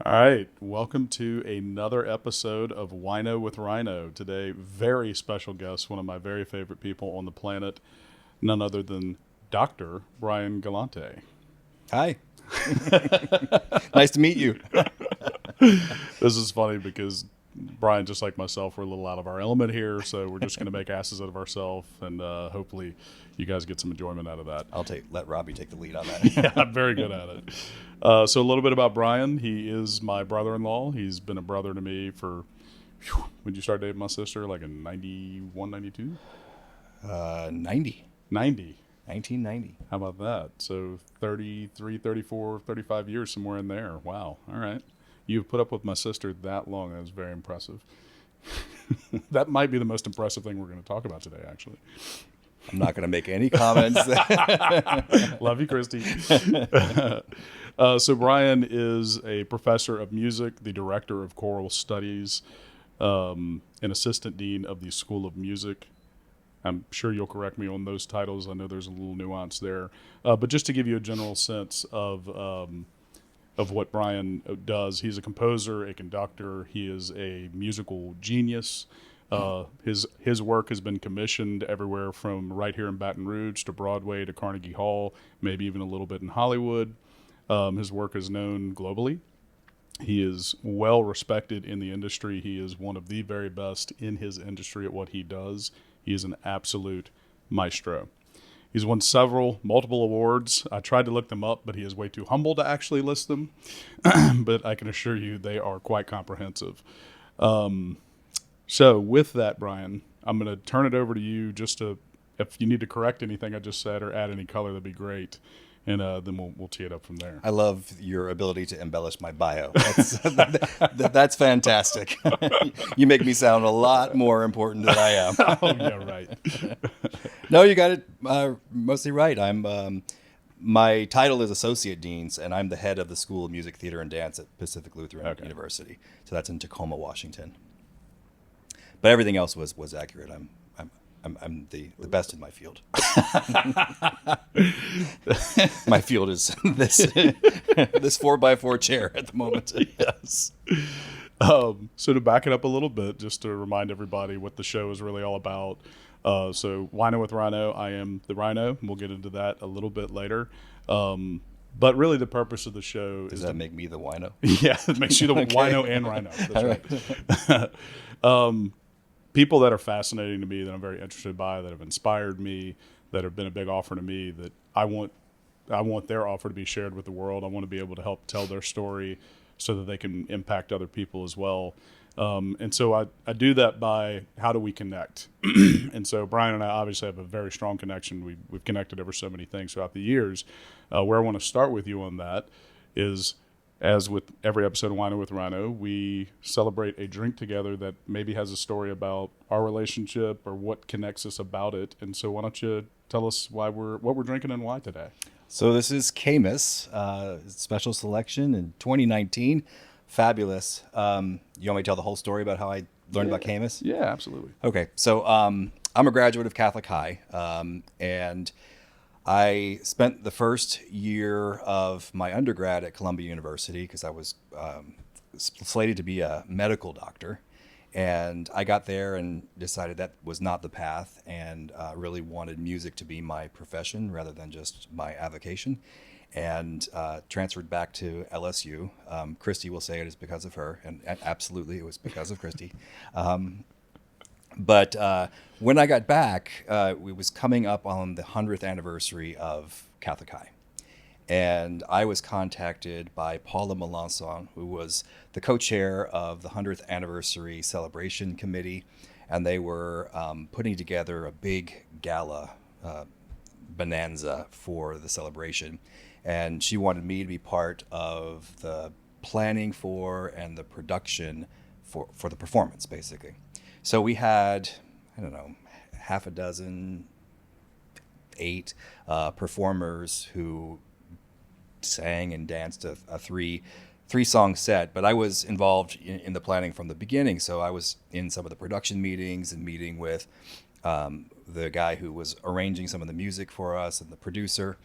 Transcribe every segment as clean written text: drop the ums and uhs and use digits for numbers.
All right, welcome to another episode of Wino with Rhino. Today, very special guest, one of my very favorite people on the planet, none other than Dr. Brian Galante. Hi. Nice to meet you. This is funny because Brian, just like myself, we're a little out of our element here, so we're just going to make asses out of ourselves, and hopefully you guys get some enjoyment out of that. Let Robbie take the lead on that. Yeah, I'm very good at it. So a little bit about Brian. He is my brother-in-law. He's been a brother to me for, when you start dating my sister, like in 91, 92? 90. 90. 1990. How about that? So 33, 34, 35 years, somewhere in there. Wow. All right. You've put up with my sister that long. That was very impressive. That might be the most impressive thing we're going to talk about today, actually. I'm not going to make any comments. Love you, Christy. So Brian is a professor of music, the director of choral studies, an assistant dean of the School of Music. I'm sure you'll correct me on those titles. I know there's a little nuance there. But just to give you a general sense of what Brian does, he's a composer, a conductor. He is a musical genius. His work has been commissioned everywhere from right here in Baton Rouge to Broadway to Carnegie Hall, maybe even a little bit in Hollywood. His work is known globally. He is well respected in the industry. He is one of the very best in his industry at what he does. He is an absolute maestro. He's won multiple awards. I tried to look them up, but he is way too humble to actually list them. But I can assure you they are quite comprehensive. So with that, Brian, I'm going to turn it over to you if you need to correct anything I just said or add any color, that'd be great. And then we'll tee it up from there. I love your ability to embellish my bio. That's fantastic. You make me sound a lot more important than I am. Oh, yeah, right. No, you got it mostly right. My title is Associate Deans, and I'm the head of the School of Music, Theater, and Dance at Pacific Lutheran University. So that's in Tacoma, Washington. But everything else was accurate. I'm the best in my field. My field is this 4x4 chair at the moment. Yes. So to back it up a little bit, just to remind everybody what the show is really all about. So Wino with Rhino, I am the Rhino. We'll get into that a little bit later. But really the purpose of the show Does that make me the wino? Yeah, it makes you the wino and rhino. That's right. People that are fascinating to me, that I'm very interested by, that have inspired me, that have been a big offer to me, that I want their offer to be shared with the world. I want to be able to help tell their story so that they can impact other people as well. And so I do that by how do we connect? And so Brian and I obviously have a very strong connection. We've connected over so many things throughout the years. Where I want to start with you on that is, as with every episode of Wino with Rhino, we celebrate a drink together that maybe has a story about our relationship or what connects us about it. And so why don't you tell us what we're drinking and why today? So this is Caymus, special selection in 2019. Fabulous. You want me to tell the whole story about how I learned about Caymus? Yeah, absolutely. Okay. So I'm a graduate of Catholic High, and I spent the first year of my undergrad at Columbia University because I was slated to be a medical doctor. And I got there and decided that was not the path, and really wanted music to be my profession rather than just my avocation. And transferred back to LSU. Christy will say it is because of her, and absolutely it was because of Christy. But when I got back, it was coming up on the 100th anniversary of Catholic High. And I was contacted by Paula Melanson, who was the co-chair of the 100th anniversary celebration committee. And they were putting together a big gala bonanza for the celebration. And she wanted me to be part of the planning for and the production for the performance, basically. So we had, half a dozen, 8 performers who sang and danced a 3 3-song set, but I was involved in the planning from the beginning. So I was in some of the production meetings and meeting with the guy who was arranging some of the music for us and the producer.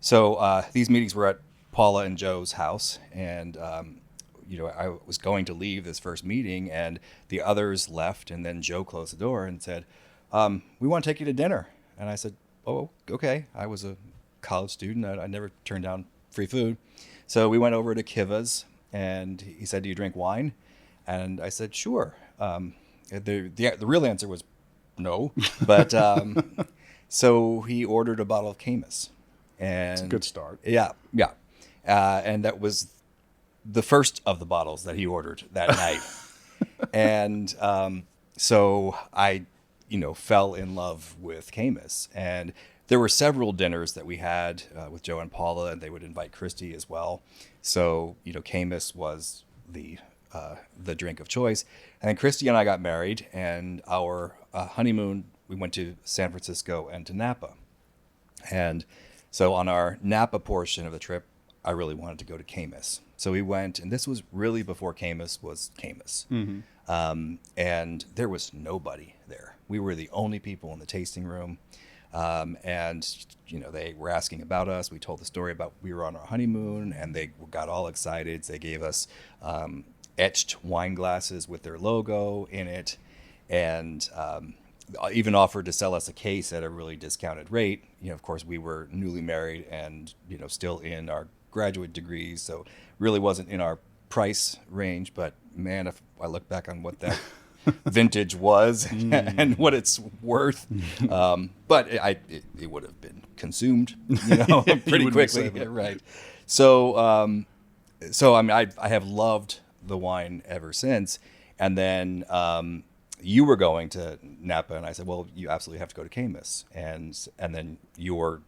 So these meetings were at Paula and Joe's house, and I was going to leave this first meeting, and the others left, and then Joe closed the door and said, "We want to take you to dinner." And I said, "Oh, okay." I was a college student. I never turned down free food. So we went over to Kiva's, and he said, "Do you drink wine?" And I said, "Sure." The real answer was no, but so he ordered a bottle of Caymus, and It's a good start. Yeah, yeah, and that was the first of the bottles that he ordered that night, and so I, fell in love with Caymus, and there were several dinners that we had with Joe and Paula, and they would invite Christy as well. So Caymus was the drink of choice. And then Christy and I got married, and our honeymoon, we went to San Francisco and to Napa. And so on our Napa portion of the trip, I really wanted to go to Caymus. So we went, and this was really before Caymus was Caymus. And there was nobody there. We were the only people in the tasting room. And they were asking about us. We told the story about we were on our honeymoon, and they got all excited. They gave us etched wine glasses with their logo in it, and even offered to sell us a case at a really discounted rate. Of course, we were newly married and still in our graduate degrees, so really wasn't in our price range. But man, if I look back on what that vintage was and what it's worth, but it would have been consumed, pretty quickly, right? So, I mean, I have loved the wine ever since. And then you were going to Napa, and I said, well, you absolutely have to go to Caymus, and then your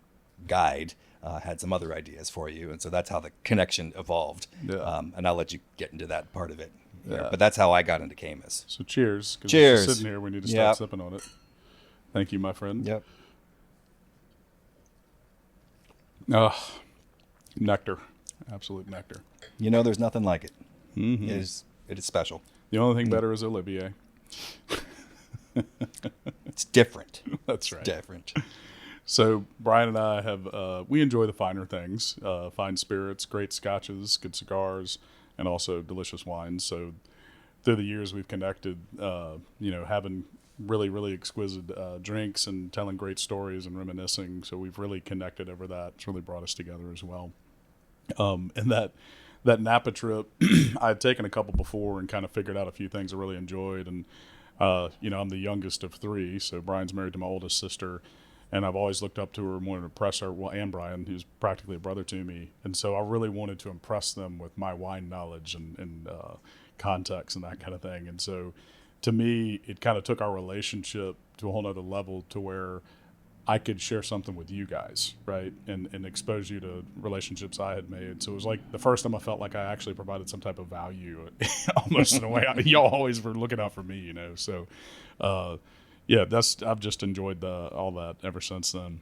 guide had some other ideas for you, and so that's how the connection evolved. Yeah. And I'll let you get into that part of it. Yeah. But that's how I got into Caymus. So cheers. 'Cause Cheers. It's sitting here, we need to start sipping on it. Thank you, my friend. Yep. Nectar. Absolute nectar. There's nothing like it. Mm-hmm. It is special. The only thing better is Olivier. It's different. That's right. It's different. So Brian and I have, we enjoy the finer things, fine spirits, great scotches, good cigars, and also delicious wines. So through the years we've connected, having really, really exquisite drinks and telling great stories and reminiscing. So we've really connected over that. It's really brought us together as well. And that Napa trip, I had taken a couple before and kind of figured out a few things I really enjoyed. And, I'm the youngest of three. So Brian's married to my oldest sister. And I've always looked up to her and wanted to impress her, and Brian, who's practically a brother to me. And so I really wanted to impress them with my wine knowledge and context and that kind of thing. And so to me, it kind of took our relationship to a whole nother level to where I could share something with you guys, right? And expose you to relationships I had made. So it was like the first time I felt like I actually provided some type of value, almost in a way. Y'all always were looking out for me, So, yeah, I've just enjoyed all that ever since then.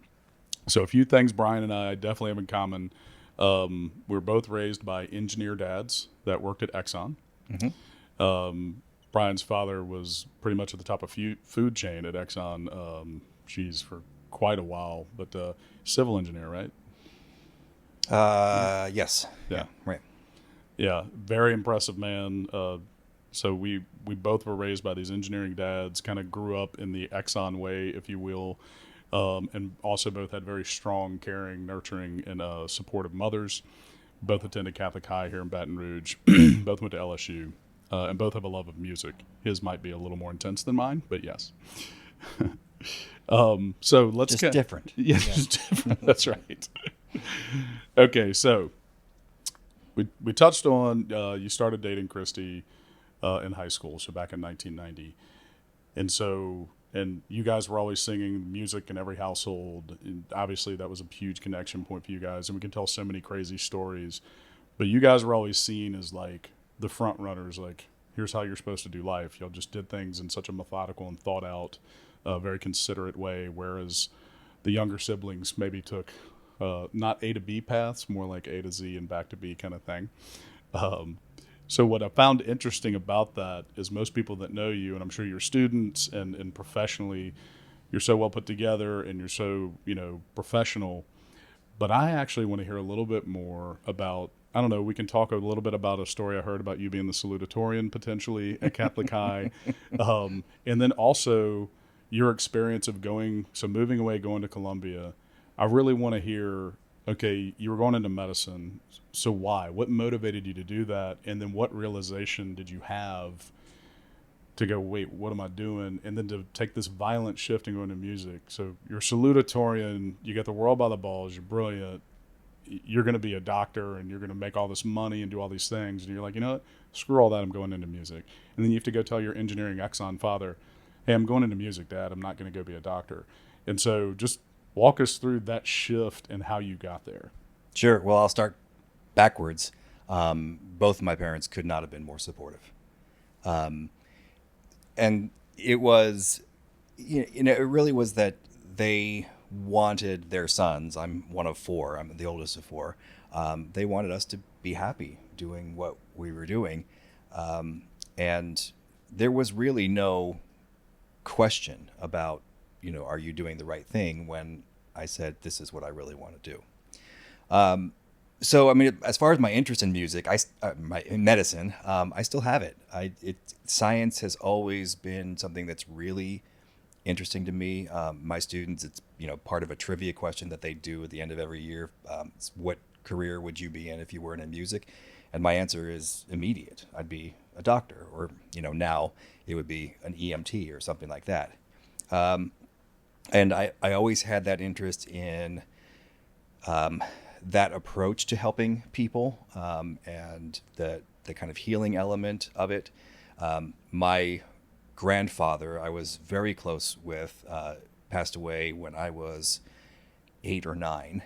So a few things Brian and I definitely have in common. We're both raised by engineer dads that worked at Exxon. Mm-hmm. Brian's father was pretty much at the top of food chain at Exxon. For quite a while, but civil engineer, right? Yes. Yeah. Right. Yeah, very impressive man. So we both were raised by these engineering dads, kind of grew up in the Exxon way, if you will, and also both had very strong, caring, nurturing, and supportive mothers. Both attended Catholic High here in Baton Rouge. Both went to LSU, and both have a love of music. His might be a little more intense than mine, but yes. So let's just different. Yeah, just different. That's right. Okay, so we touched on you started dating Christy in high school, so back in 1990, and you guys were always singing music in every household, and obviously that was a huge connection point for you guys, and we can tell so many crazy stories. But you guys were always seen as like the front runners, like here's how you're supposed to do life. Y'all just did things in such a methodical and thought out, very considerate way, whereas the younger siblings maybe took not A to B paths, more like A to Z and back to B kind of thing. Um, so what I found interesting about that is most people that know you, and I'm sure your students and professionally, you're so well put together and you're so, professional. But I actually want to hear a little bit more about, I don't know, we can talk a little bit about a story I heard about you being the salutatorian potentially at Catholic High. And then also your experience of moving away, going to Columbia. I really want to hear, okay, you were going into medicine. So why? What motivated you to do that? And then what realization did you have to go, wait, what am I doing? And then to take this violent shift and go into music. So you're salutatorian, you get the world by the balls, you're brilliant, you're going to be a doctor and you're going to make all this money and do all these things. And you're like, you know what? Screw all that. I'm going into music. And then you have to go tell your engineering Exxon father, hey, I'm going into music, Dad. I'm not going to go be a doctor. And so just walk us through that shift and how you got there. Sure. Well, I'll start backwards. Both of my parents could not have been more supportive. And it was, it really was that they wanted their sons. I'm one of four. I'm the oldest of four. They wanted us to be happy doing what we were doing. And there was really no question about, are you doing the right thing when I said, this is what I really want to do. So, I mean, as far as my interest in music, in medicine, I still have it. Science has always been something that's really interesting to me. My students, it's part of a trivia question that they do at the end of every year. It's what career would you be in if you weren't in music? And my answer is immediate. I'd be a doctor, or now it would be an EMT or something like that. And I always had that interest in that approach to helping people, and the kind of healing element of it. My grandfather, I was very close with, passed away when I was 8 or 9.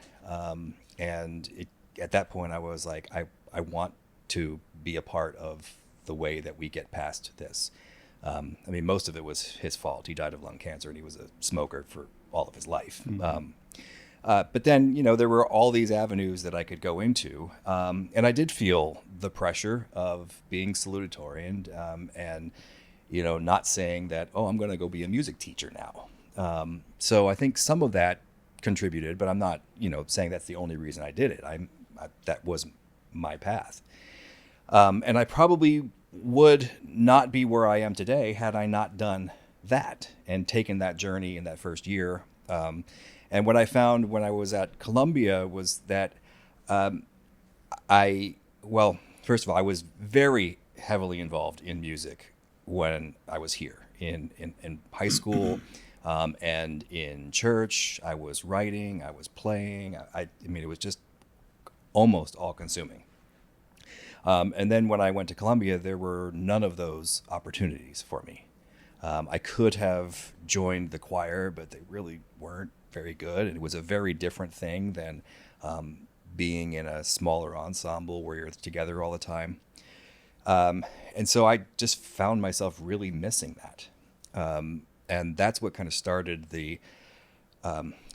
And at that point I was like, I want to be a part of the way that we get past this. I mean, most of it was his fault. He died of lung cancer and he was a smoker for all of his life. Mm-hmm. But then, there were all these avenues that I could go into. And I did feel the pressure of being salutatorian, and, not saying that, oh, I'm going to go be a music teacher now. So I think some of that contributed, but I'm not, saying that's the only reason I did it. That was my path. And I probably would not be where I am today had I not done that and taken that journey in that first year. And what I found when I was at Columbia was that first of all, I was very heavily involved in music when I was here in high school, and in church. I was writing, I was playing. I mean, it was just almost all consuming. And then when I went to Columbia, there were none of those opportunities for me. I could have joined the choir, but they really weren't very good. And it was a very different thing than being in a smaller ensemble where you're together all the time. And so I just found myself really missing that. And that's what kind of started the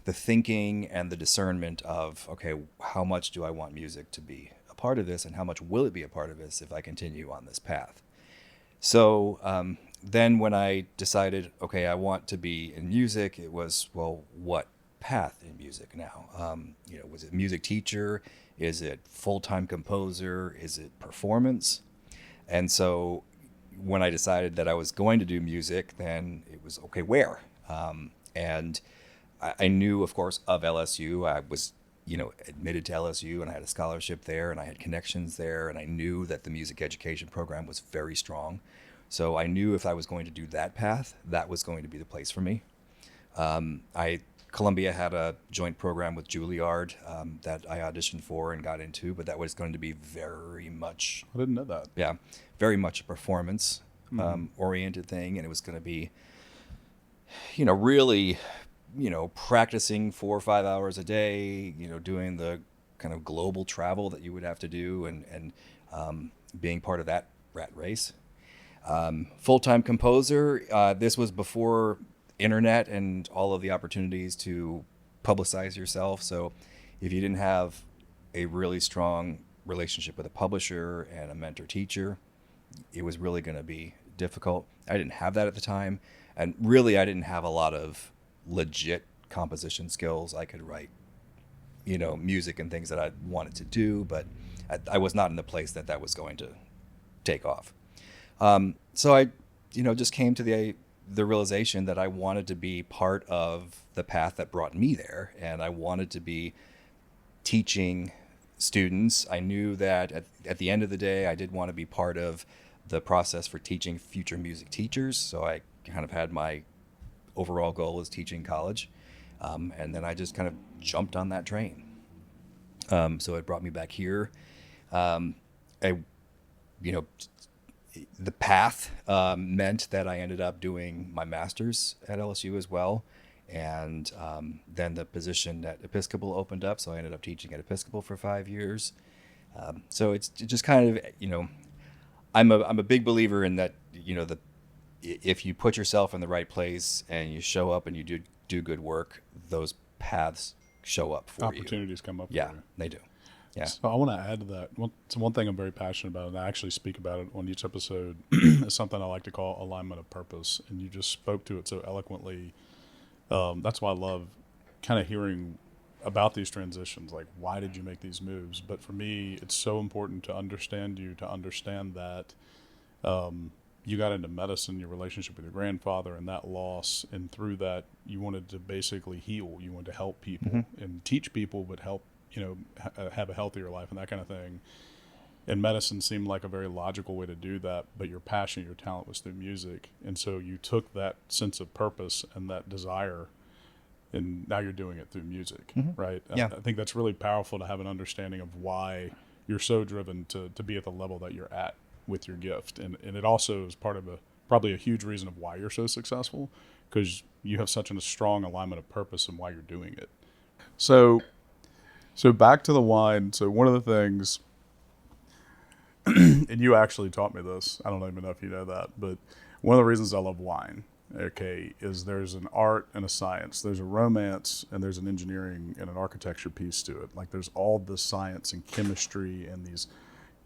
thinking and the discernment of, okay, how much do I want music to be a part of this, and how much will it be a part of this if I continue on this path? So then when I decided, okay, I want to be in music, it was, well, what path in music now? Was it music teacher? Is it full-time composer? Is it performance? And so when I decided that I was going to do music, then it was, okay, where? And I knew, of course, of LSU. I was, admitted to LSU, and I had a scholarship there, and I had connections there, and I knew that the music education program was very strong. So I knew if I was going to do that path, that was going to be the place for me. Columbia had a joint program with Juilliard that I auditioned for and got into, but that was going to be very much... I didn't know that. Yeah, very much a performance oriented thing, and it was going to be, really, practicing 4 or 5 hours a day, doing the kind of global travel that you would have to do, and being part of that rat race. Full-time composer, this was before internet and all of the opportunities to publicize yourself. So if you didn't have a really strong relationship with a publisher and a mentor teacher, it was really going to be difficult. I didn't have that at the time. And really, I didn't have a lot of legit composition skills. I could write, music and things that I wanted to do, but I was not in the place that was going to take off. So I, just came to the realization that I wanted to be part of the path that brought me there, and I wanted to be teaching students. I knew that at the end of the day, I did want to be part of the process for teaching future music teachers. So I kind of had my overall goal as teaching college. And then I just kind of jumped on that train. So it brought me back here. The path meant that I ended up doing my master's at LSU as well. And then the position at Episcopal opened up, so I ended up teaching at Episcopal for 5 years. So it's just kind of, I'm a big believer in that, if you put yourself in the right place and you show up and you do good work, those paths show up for you. Opportunities come up. Yeah, for you. they do. Yeah. So I want to add to that. It's one thing I'm very passionate about, and I actually speak about it on each episode. It's something I like to call alignment of purpose, and you just spoke to it so eloquently. That's why I love kind of hearing about these transitions. Like, why did you make these moves? But for me, it's so important to understand that you got into medicine, your relationship with your grandfather, and that loss, and through that, you wanted to basically heal. You wanted to help people and teach people, but help, have a healthier life and that kind of thing. And medicine seemed like a very logical way to do that, but your passion, your talent was through music. And so you took that sense of purpose and that desire, and now you're doing it through music, right? Yeah. I think that's really powerful to have an understanding of why you're so driven to be at the level that you're at with your gift. And it also is part of probably a huge reason of why you're so successful, because you have such a strong alignment of purpose and why you're doing it. So back to the wine. So one of the things, and you actually taught me this, I don't even know if you know that, but one of the reasons I love wine, is there's an art and a science. There's a romance and there's an engineering and an architecture piece to it. Like, there's all this science and chemistry and these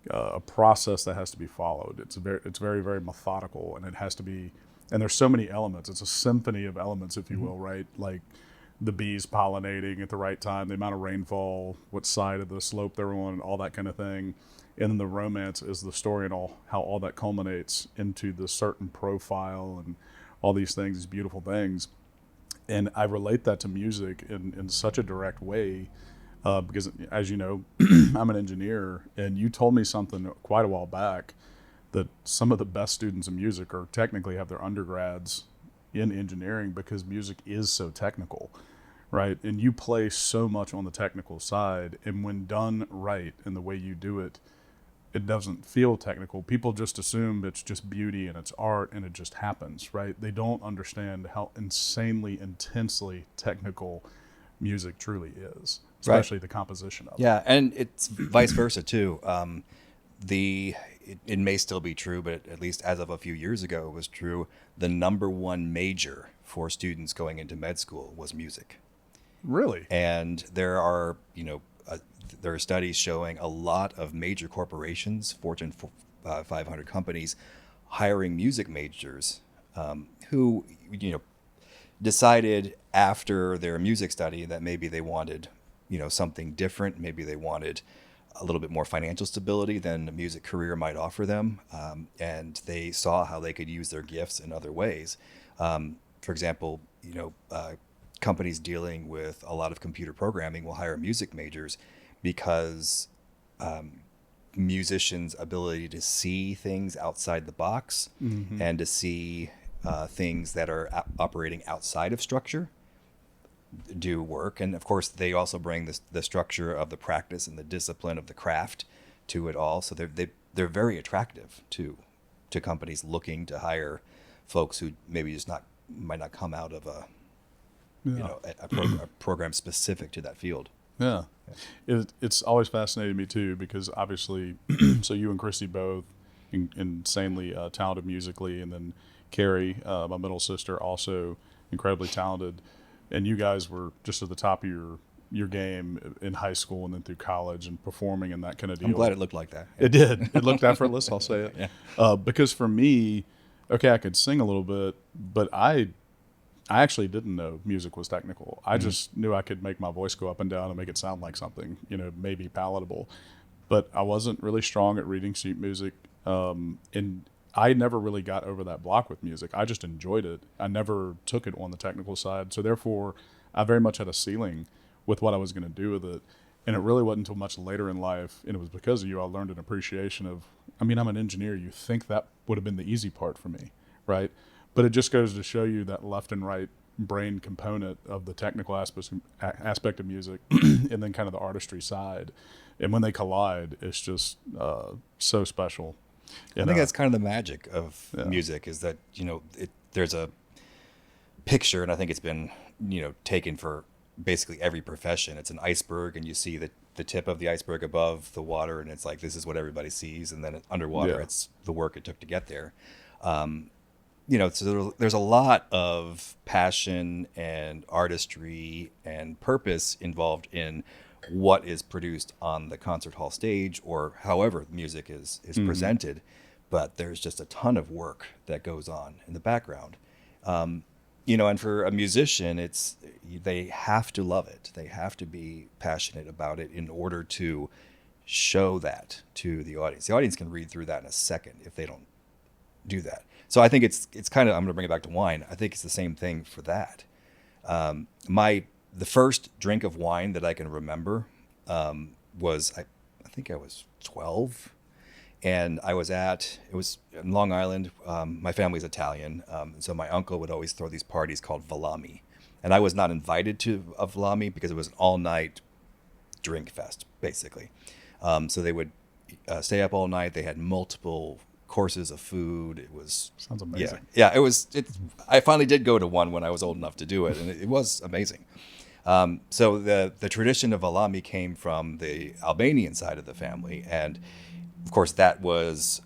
a process that has to be followed. It's very, very methodical, and it has to be, and there's so many elements. It's a symphony of elements, if you will, right? Like the bees pollinating at the right time, the amount of rainfall, what side of the slope they're on, all that kind of thing. And then the romance is the story and how all that culminates into the certain profile and all these things, these beautiful things. And I relate that to music in such a direct way, because, as you know, I'm an engineer, and you told me something quite a while back, that some of the best students in music are technically have their undergrads in engineering because music is so technical, right? And you play so much on the technical side, and when done right in the way you do it, it doesn't feel technical. People just assume it's just beauty and it's art and it just happens, right? They don't understand how insanely, intensely technical music truly is, especially the composition of it. Yeah, and it's vice versa too. It may still be true, but at least as of a few years ago, it was true. The number one major for students going into med school was music. Really? And there are, there are studies showing a lot of major corporations, Fortune 500 companies, hiring music majors who, decided after their music study that maybe they wanted, something different. Maybe they wanted a little bit more financial stability than a music career might offer them. And they saw how they could use their gifts in other ways. For example, companies dealing with a lot of computer programming will hire music majors because musicians' ability to see things outside the box and to see things that are operating outside of structure do work. And of course, they also bring the structure of the practice and the discipline of the craft to it all. So they're very attractive to companies looking to hire folks who maybe might not come out of a program specific to that field. Yeah. It's always fascinated me too, because obviously, so you and Christy both insanely talented musically, and then Carrie, my middle sister, also incredibly talented. And you guys were just at the top of your game in high school and then through college and performing and that kind of deal. I'm glad it looked like that. It did. It looked effortless, I'll say it. Yeah. Because for me, okay, I could sing a little bit, but I actually didn't know music was technical. I just knew I could make my voice go up and down and make it sound like something, maybe palatable. But I wasn't really strong at reading sheet music. And I never really got over that block with music. I just enjoyed it. I never took it on the technical side. So therefore, I very much had a ceiling with what I was going to do with it. And it really wasn't until much later in life, and it was because of you, I learned an appreciation of, I'm an engineer. You think that would have been the easy part for me, right? But it just goes to show you that left and right brain component of the technical aspect of music and then kind of the artistry side. And when they collide, it's just so special. I think that's kind of the magic of music is that, there's a picture, and I think it's been, taken for basically every profession. It's an iceberg, and you see the tip of the iceberg above the water, and it's like, this is what everybody sees. And then underwater, it's the work it took to get there. So there's a lot of passion and artistry and purpose involved in what is produced on the concert hall stage or however music is presented. But there's just a ton of work that goes on in the background. And for a musician, they have to love it. They have to be passionate about it in order to show that to the audience. The audience can read through that in a second if they don't do that. So I think it's kind of, I'm going to bring it back to wine. I think it's the same thing for that. The first drink of wine that I can remember was, I think I was 12. And it was in Long Island. My family's Italian. So my uncle would always throw these parties called Valami. And I was not invited to a Valami because it was an all-night drink fest, basically. So they would stay up all night. They had multiple courses of food. It was... Sounds amazing. Yeah, I finally did go to one when I was old enough to do it, and it was amazing. So the tradition of Valami came from the Albanian side of the family, and of course, that was,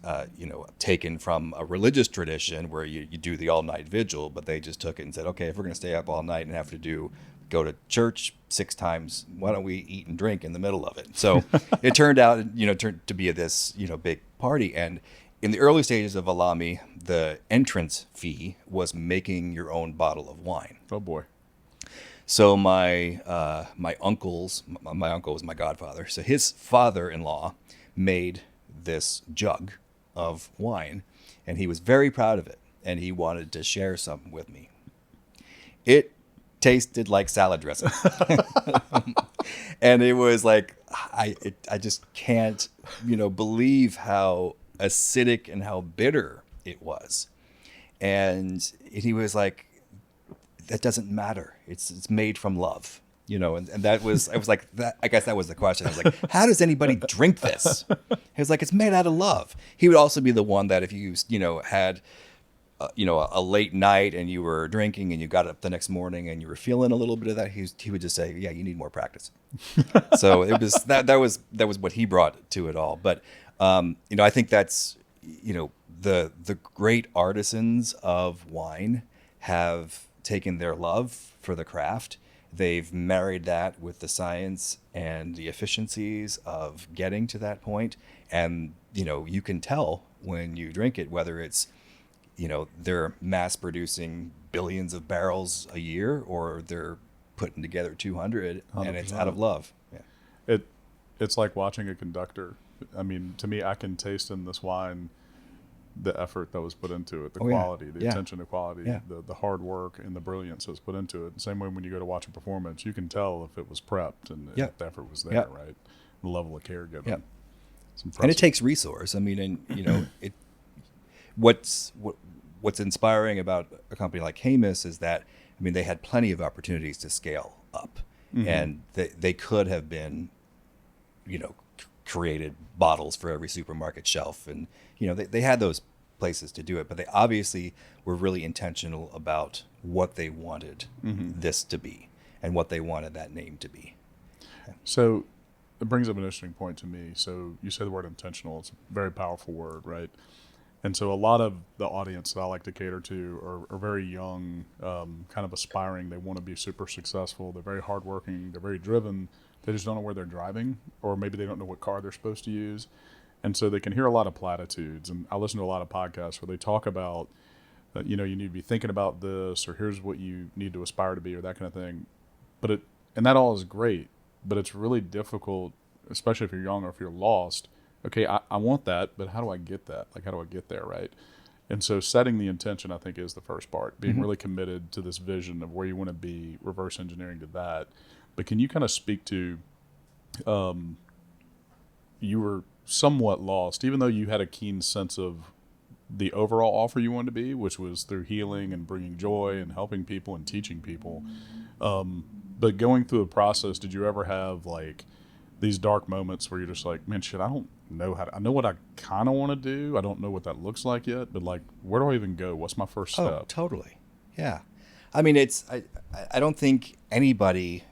taken from a religious tradition where you do the all-night vigil, but they just took it and said, okay, if we're going to stay up all night and have to go to church 6 times, why don't we eat and drink in the middle of it? So it turned out, turned to be this, big party. And in the early stages of Valami, the entrance fee was making your own bottle of wine. Oh, boy. So my uncle was my godfather. So his father-in-law made this jug of wine, and he was very proud of it, and he wanted to share some with me. It tasted like salad dressing. And it was like, I just can't, believe how acidic and how bitter it was. And he was like, that doesn't matter. It's made from love. And that was, I was like, I guess that was the question. I was like, how does anybody drink this? He was like, it's made out of love. He would also be the one that if you, had, a late night and you were drinking and you got up the next morning and you were feeling a little bit of that, he would just say, yeah, you need more practice. So it was, that was what he brought to it all. But, I think that's, the great artisans of wine have taken their love for the craft. They've married that with the science and the efficiencies of getting to that point. And, you can tell when you drink it, whether it's, they're mass producing billions of barrels a year or they're putting together 200 and it's out of love. Yeah. It's like watching a conductor. To me, I can taste in this wine the effort that was put into it, the quality, the attention to quality, the hard work and the brilliance that was put into it. The same way when you go to watch a performance, you can tell if it was prepped and if the effort was there, right? The level of care given. Yeah. And it takes resource. What's inspiring about a company like Caymus is that, they had plenty of opportunities to scale up, and they could have been, created bottles for every supermarket shelf, and they had those places to do it, but they obviously were really intentional about what they wanted this to be and what they wanted that name to be. So it brings up an interesting point to me. So you say the word intentional. It's a very powerful word, right? And so a lot of the audience that I like to cater to are very young, kind of aspiring. They want to be super successful. They're very hardworking. They're very driven. They just don't know where they're driving, or maybe they don't know what car they're supposed to use. And so they can hear a lot of platitudes. And I listen to a lot of podcasts where they talk about, you know, you need to be thinking about this, or here's what you need to aspire to be, or that kind of thing. And that all is great, but it's really difficult, especially if you're young or if you're lost. Okay, I want that, but how do I get that? Like, how do I get there, right? And so setting the intention, I think, is the first part. Being really committed to this vision of where you want to be, reverse engineering to that. But can you kind of speak to, you were somewhat lost, even though you had a keen sense of the overall offer you wanted to be, which was through healing and bringing joy and helping people and teaching people. But going through the process, did you ever have like these dark moments where you're just like, man, shit, I don't know I know what I kind of want to do. I don't know what that looks like yet, but like, where do I even go? What's my first step? Oh, totally. Yeah. I mean, I don't think anybody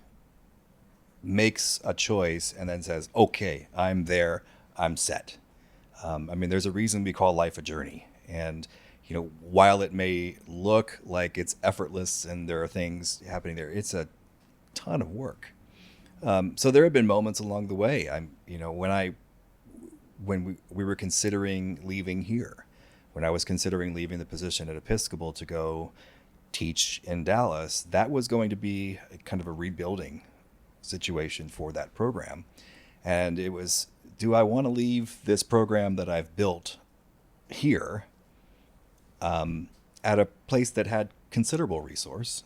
makes a choice and then says, okay, I'm there, I'm set. I mean, there's a reason we call life a journey. And, you know, while it may look like it's effortless and there are things happening there, it's a ton of work. So there have been moments along the way. When we were considering leaving here, when I was considering leaving the position at Episcopal to go teach in Dallas, that was going to be kind of a rebuilding situation for that program. And it was, do I want to leave this program that I've built here at a place that had considerable resource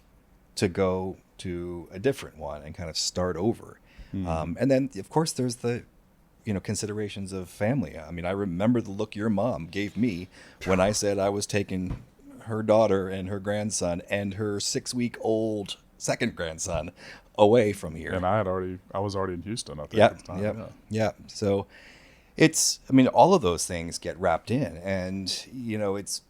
to go to a different one and kind of start over? And then, of course, there's the considerations of family. I mean, I remember the look your mom gave me when I said I was taking her daughter and her grandson and her 6-week-old second grandson away from here. And I was already in Houston, I think, Yep, at the time. yep, yeah. So I mean, all of those things get wrapped in, and it's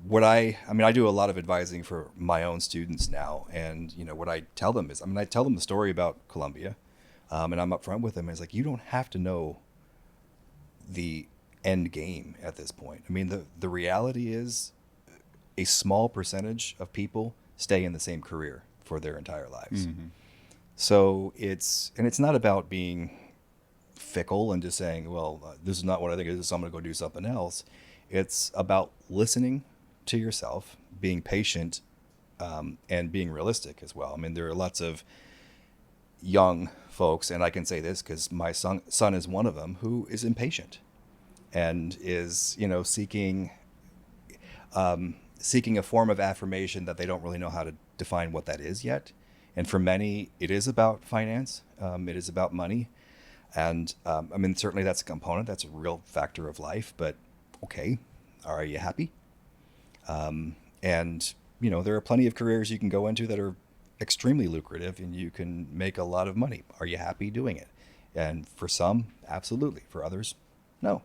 I do a lot of advising for my own students now, and what I tell them is, I tell them the story about Columbia, and I'm upfront with them. It's like, you don't have to know the end game at this point. I mean, the reality is a small percentage of people stay in the same career for their entire lives. Mm-hmm. So it's not about being fickle and just saying, well, this is not what I think it is, so I'm going to go do something else. It's about listening to yourself, being patient, and being realistic as well. I mean, there are lots of young folks, and I can say this because my son is one of them, who is impatient and is, seeking a form of affirmation that they don't really know how to define what that is yet. And for many, it is about finance. It is about money. And certainly that's a component. That's a real factor of life. But okay, are you happy? And there are plenty of careers you can go into that are extremely lucrative and you can make a lot of money. Are you happy doing it? And for some, absolutely. For others, no.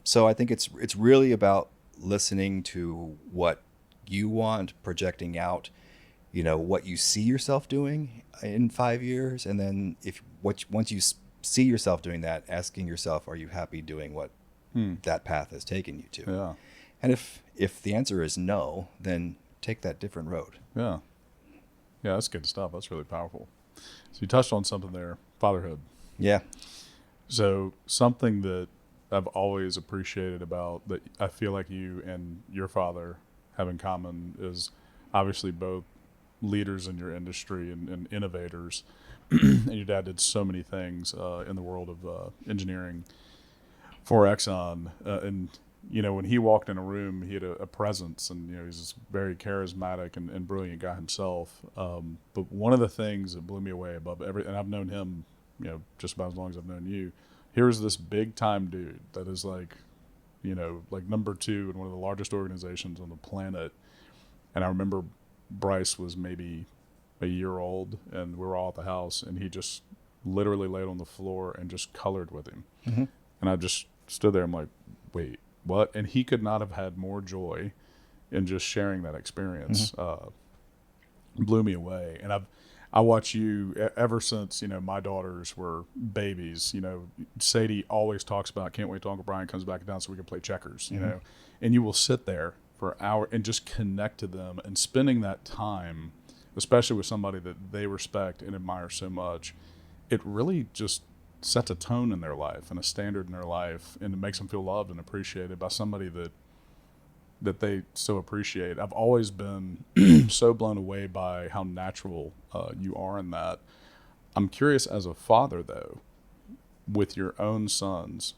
So I think it's really about listening to what you want, projecting out, what you see yourself doing in 5 years. And then once you see yourself doing that, asking yourself, are you happy doing what that path has taken you to? Yeah. And if the answer is no, then take that different road. Yeah. Yeah, that's good stuff. That's really powerful. So you touched on something there, fatherhood. Yeah. So something that I've always appreciated about that I feel like you and your father have in common is obviously both leaders in your industry and innovators. And your dad did so many things in the world of engineering for Exxon. And when he walked in a room, he had a presence, and he's this very charismatic and brilliant guy himself. But one of the things that blew me away above and I've known him, just about as long as I've known you. Here's this big time dude that is like number 2 in one of the largest organizations on the planet. And I remember Bryce was maybe a year old, and we were all at the house, and he just literally laid on the floor and just colored with him. Mm-hmm. And I just stood there. I'm like, wait, what? And he could not have had more joy in just sharing that experience. Mm-hmm. Blew me away. And I watch you ever since, my daughters were babies. Sadie always talks about, can't wait till Uncle Brian comes back down so we can play checkers, and you will sit there for an hour and just connect to them, and spending that time, especially with somebody that they respect and admire so much, it really just sets a tone in their life and a standard in their life, and it makes them feel loved and appreciated by somebody that they so appreciate. I've always been so blown away by how natural you are in that. I'm curious, as a father, though, with your own sons,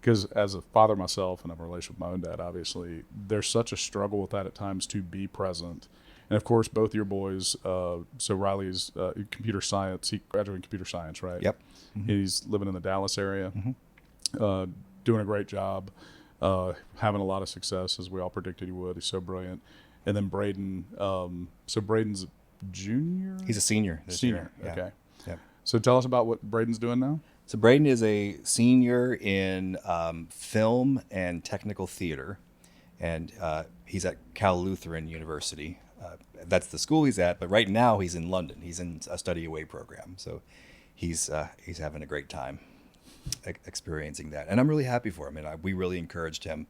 because as a father myself and I have a relationship with my own dad, obviously, there's such a struggle with that at times to be present. And of course, both your boys, so Riley's computer science, he graduated in computer science, right? Yep. He's living in the Dallas area, doing a great job. Having a lot of success, as we all predicted he would. He's so brilliant. And then Braden, so Braden's a junior? He's a senior this year. Yeah. Okay. Yep. So tell us about what Braden's doing now. So Braden is a senior in film and technical theater, and he's at Cal Lutheran University. That's the school he's at, but right now he's in London. He's in a study away program, so he's having a great time experiencing that, and I'm really happy for him. And we really encouraged him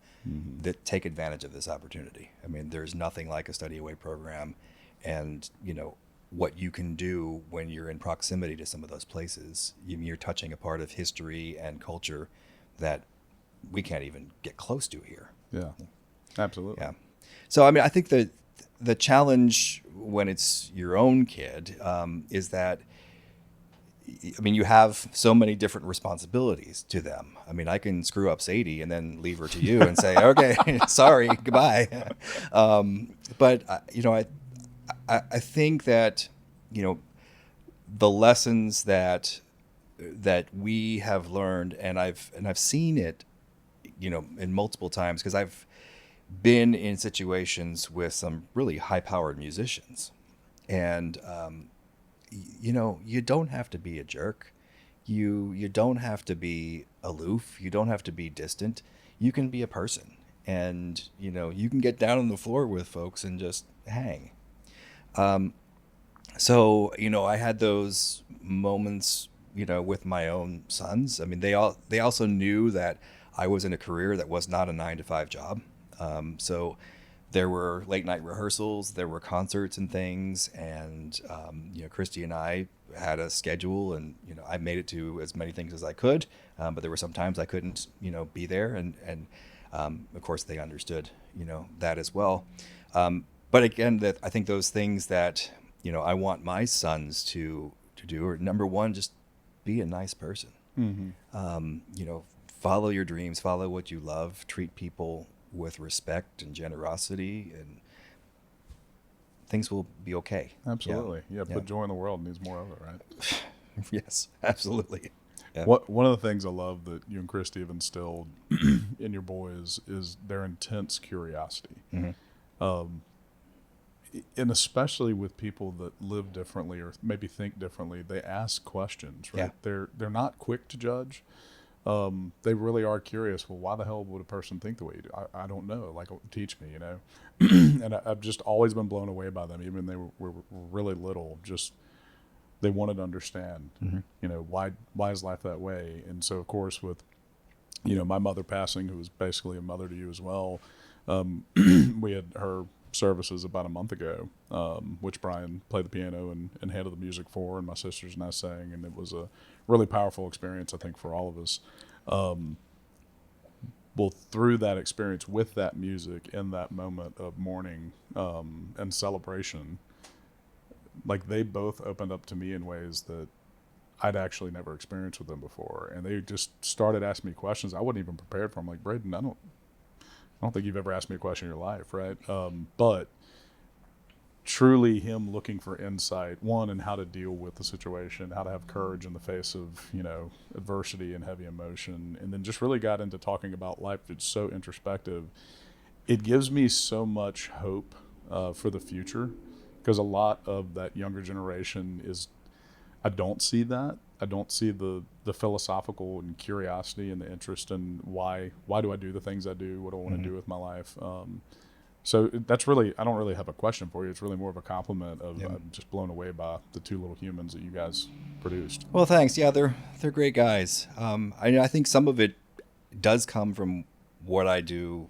to take advantage of this opportunity. I mean, there's nothing like a study away program, and what you can do when you're in proximity to some of those places. You're touching a part of history and culture that we can't even get close to here. Yeah, absolutely. Yeah. So I mean, I think the challenge when it's your own kid is that, I mean, you have so many different responsibilities to them. I mean, I can screw up Sadie and then leave her to you and say, okay, sorry, goodbye. But I think that, the lessons that we have learned, and I've seen it, in multiple times, because I've been in situations with some really high-powered musicians, and you don't have to be a jerk. You don't have to be aloof. You don't have to be distant. You can be a person, and you can get down on the floor with folks and just hang. So I had those moments, with my own sons. I mean, they also knew that I was in a career that was not a 9-to-5 job. So there were late night rehearsals, there were concerts and things, and Christy and I had a schedule, and I made it to as many things as I could, but there were some times I couldn't be there, and of course they understood that as well. But again, that I think those things that I want my sons to do are, number one, just be a nice person. Follow your dreams, follow what you love, treat people with respect and generosity, and things will be okay. Absolutely. Yeah. Put joy in the world, needs more of it, right? Yes, absolutely. Yeah. One of the things I love that you and Christy have instilled in your boys is their intense curiosity. And especially with people that live differently or maybe think differently, they ask questions, right? Yeah. They're not quick to judge. They really are curious. Well, why the hell would a person think the way you do? I don't know. Like, teach me, And I've just always been blown away by them. Even when they were really little, just they wanted to understand, why is life that way? And so, of course, with, my mother passing, who was basically a mother to you as well, we had her services about a month ago, which Brian played the piano and handled the music for, and my sisters and I sang, and it was a really powerful experience, I think, for all of us. Well, through that experience with that music in that moment of mourning and celebration, like, they both opened up to me in ways that I'd actually never experienced with them before, and they just started asking me questions I wasn't even prepared for. I'm like, Braden, I don't think you've ever asked me a question in your life, right? But truly him looking for insight, one, in how to deal with the situation, how to have courage in the face of, adversity and heavy emotion, and then just really got into talking about life that's so introspective. It gives me so much hope for the future, because a lot of that younger generation is, I don't see that. I don't see the philosophical and curiosity and the interest in why do I do the things I do? What do I want to do with my life? So that's really, I don't really have a question for you. It's really more of a compliment of Yeah. I'm just blown away by the two little humans that you guys produced. Well, thanks. Yeah, they're great guys. I think some of it does come from what I do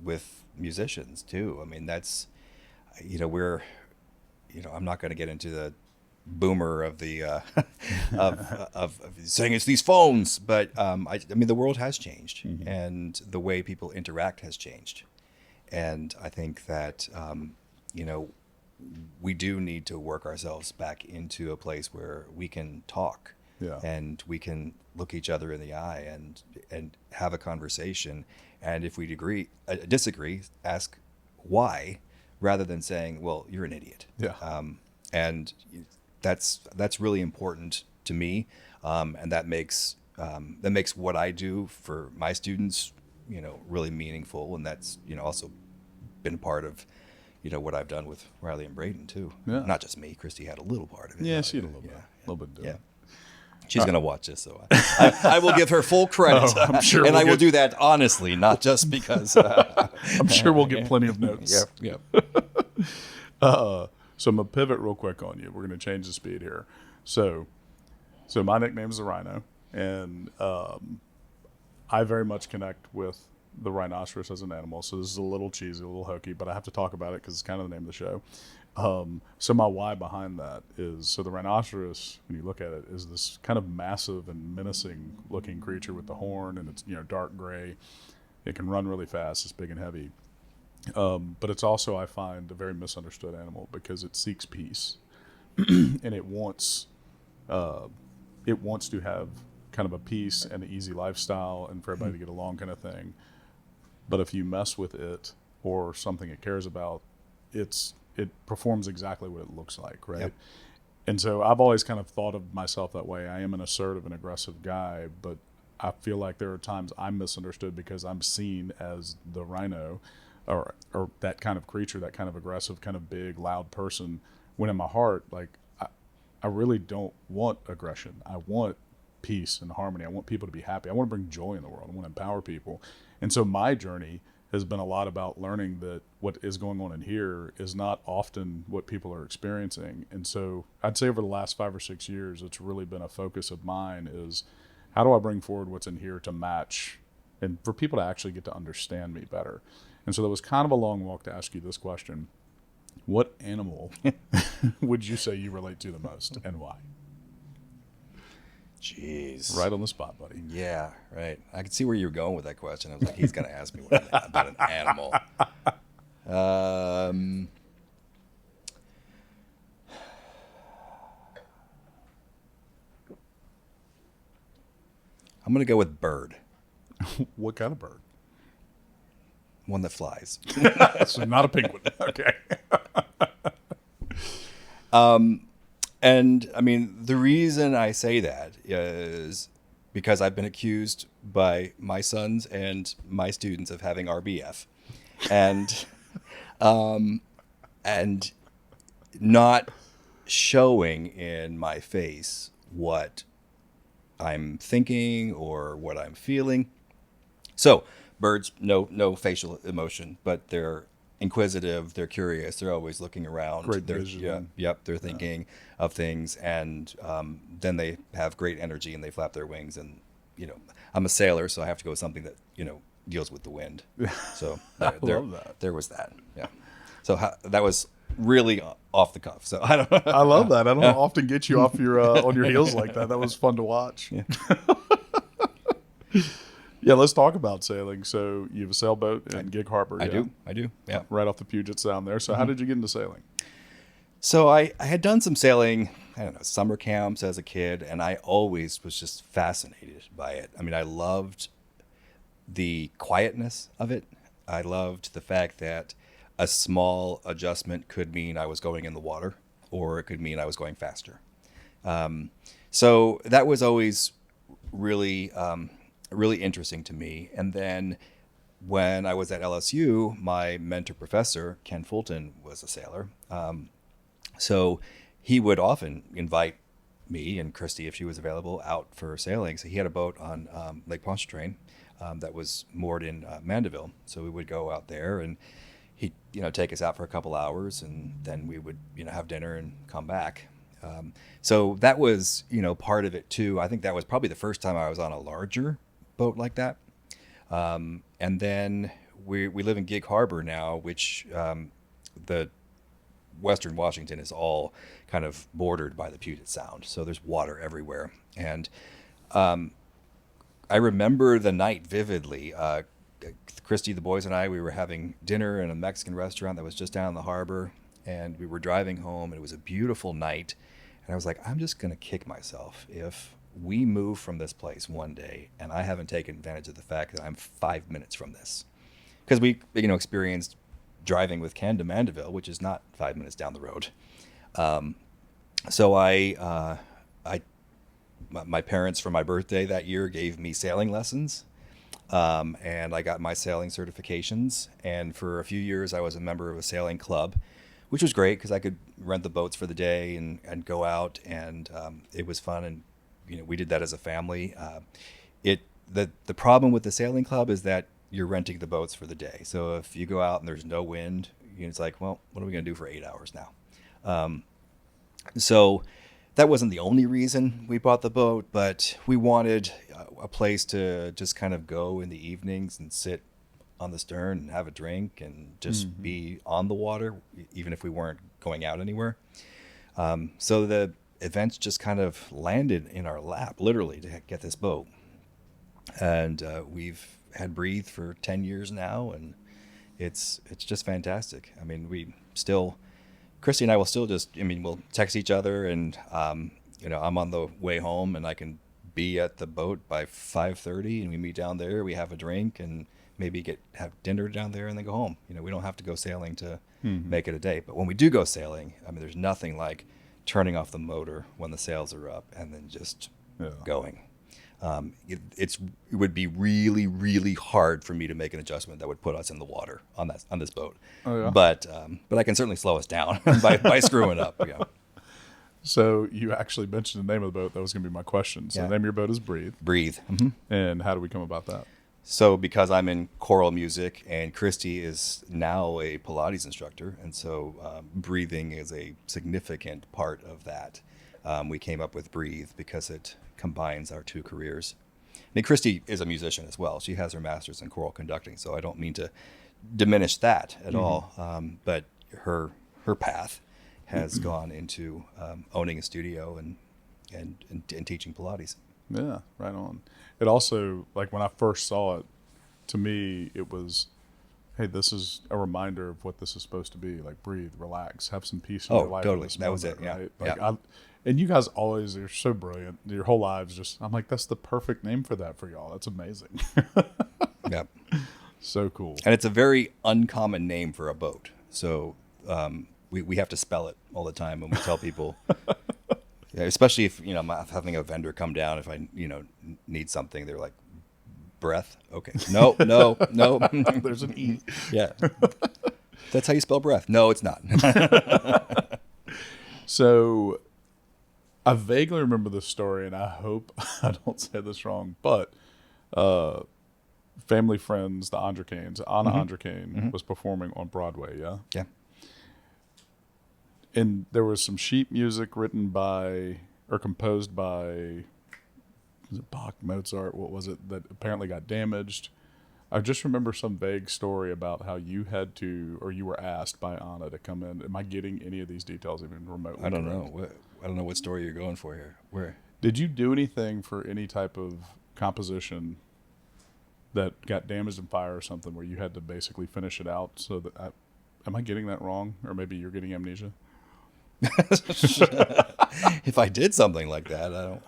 with musicians too. I mean, that's we're I'm not going to get into the boomer of the of saying it's these phones, but I mean the world has changed and the way people interact has changed, and I think that you know we do need to work ourselves back into a place where we can talk Yeah. and we can look each other in the eye and have a conversation, and if we disagree, ask why rather than saying, well, you're an idiot. Yeah. And that's really important to me, and that makes what I do for my students really meaningful, and that's also been part of what I've done with Riley and Braden too. Yeah. Not just me. Christy had a little part of it. Yeah, but, she had a little bit. A little bit. Yeah. She's going to watch this, so I will give her full credit. Oh, I'm sure and we'll I will get- do that honestly, not just because. I'm sure we'll get plenty of notes. Yeah. So I'm gonna pivot real quick on you. We're gonna change the speed here. So my nickname is the Rhino, and I very much connect with the rhinoceros as an animal. So this is a little cheesy, a little hokey, but I have to talk about it because it's kind of the name of the show. So my why behind that is, so the rhinoceros, when you look at it, is this kind of massive and menacing looking creature with the horn, and it's dark gray. It can run really fast. It's big and heavy. But it's also, I find, a very misunderstood animal because it seeks peace, and it wants to have kind of a peace and an easy lifestyle, and for everybody to get along, kind of thing. But if you mess with it or something it cares about, it performs exactly what it looks like, right? Yep. And so I've always kind of thought of myself that way. I am an assertive and aggressive guy, but I feel like there are times I'm misunderstood because I'm seen as the rhino, or that kind of creature, that kind of aggressive, kind of big, loud person, when in my heart, like, I really don't want aggression. I want peace and harmony. I want people to be happy. I want to bring joy in the world. I want to empower people. And so my journey has been a lot about learning that what is going on in here is not often what people are experiencing. And so I'd say over the last 5 or 6 years, it's really been a focus of mine is, how do I bring forward what's in here to match and for people to actually get to understand me better? And so that was kind of a long walk to ask you this question. What animal would you say you relate to the most, and why? Jeez. Right on the spot, buddy. Yeah, right. I could see where you were going with that question. I was like, he's going to ask me what about an animal. I'm going to go with bird. What kind of bird? One that flies. So not a penguin. Okay. And I mean, the reason I say that is because I've been accused by my sons and my students of having RBF, and and not showing in my face what I'm thinking or what I'm feeling. So birds, no facial emotion, but they're inquisitive, they're curious, they're always looking around. Great They're, vision. they're thinking of things, and then they have great energy and they flap their wings. And I'm a sailor, so I have to go with something that deals with the wind. So I love that. There was that. Yeah. So that was really off the cuff. So I don't. I love that. I don't often get you off your on your heels like that. That was fun to watch. Yeah. Yeah, let's talk about sailing. So you have a sailboat in Gig Harbor. I yeah? do. Yeah. Right off the Puget Sound there. So how did you get into sailing? So I had done some sailing, I don't know, summer camps as a kid, and I always was just fascinated by it. I mean, I loved the quietness of it. I loved the fact that a small adjustment could mean I was going in the water, or it could mean I was going faster. So that was always really, really interesting to me. And then when I was at LSU, my mentor professor, Ken Fulton, was a sailor. So he would often invite me and Christy, if she was available, out for sailing. So he had a boat on Lake Pontchartrain that was moored in Mandeville. So we would go out there, and he'd take us out for a couple hours, and then we would have dinner and come back. So that was part of it too. I think that was probably the first time I was on a larger boat like that. And then we live in Gig Harbor now, which the Western Washington is all kind of bordered by the Puget Sound. So there's water everywhere. And I remember the night vividly. Christy, the boys, and I, we were having dinner in a Mexican restaurant that was just down in the harbor. And we were driving home, and it was a beautiful night. And I was like, I'm just going to kick myself if we move from this place one day and I haven't taken advantage of the fact that I'm 5 minutes from this. Because we, experienced driving with Ken to Mandeville, which is not 5 minutes down the road. So my parents, for my birthday that year, gave me sailing lessons. And I got my sailing certifications. And for a few years, I was a member of a sailing club, which was great because I could rent the boats for the day and go out. And it was fun. And, we did that as a family. The problem with the sailing club is that you're renting the boats for the day. So if you go out and there's no wind, it's like, well, what are we going to do for 8 hours now? So that wasn't the only reason we bought the boat, but we wanted a place to just kind of go in the evenings and sit on the stern and have a drink and just be on the water, even if we weren't going out anywhere. So the events just kind of landed in our lap, literally, to get this boat. And we've had Breathe for 10 years now, and it's just fantastic. I mean, Christy and I will still we'll text each other, and I'm on the way home, and I can be at the boat by 5:30, and we meet down there. We have a drink, and maybe have dinner down there, and then go home. We don't have to go sailing to make it a day. But when we do go sailing, there's nothing like turning off the motor when the sails are up and then just going. It would be really, really hard for me to make an adjustment that would put us in the water on this boat. Oh, yeah. But I can certainly slow us down by screwing up. Yeah. So you actually mentioned the name of the boat. That was going to be my question. So the name of your boat is Breathe. Breathe. Mm-hmm. And how do we come about that? So because I'm in choral music and Christy is now a Pilates instructor, and so breathing is a significant part of that. We came up with Breathe because it combines our two careers. Christy is a musician as well. She has her master's in choral conducting, so I don't mean to diminish that at all. But her path has gone into owning a studio and teaching Pilates. Yeah, right on. It also, like when I first saw it, to me, it was, hey, this is a reminder of what this is supposed to be. Like, breathe, relax, have some peace in your life. Totally. That was it. Yeah. Right? Like, yeah. And you guys always, you're so brilliant. Your whole lives I'm like, that's the perfect name for that for y'all. That's amazing. Yep. So cool. And it's a very uncommon name for a boat. So we have to spell it all the time when we tell people. Yeah, especially if, I'm having a vendor come down, if I, need something, they're like, breath? Okay. No. There's an E. Yeah. That's how you spell breath. No, it's not. So I vaguely remember this story, and I hope I don't say this wrong, but family friends, the Andrecanes, Anna Andrecane was performing on Broadway, yeah? Yeah. And there was some sheet music written by, or composed by, was it Bach, Mozart, what was it, that apparently got damaged. I just remember some vague story about how you had to, or you were asked by Anna to come in. Am I getting any of these details even remotely? I don't know. I don't know what story you're going for here. Where? Did you do anything for any type of composition that got damaged in fire or something where you had to basically finish it out? So that am I getting that wrong? Or maybe you're getting amnesia? If I did something like that, I don't.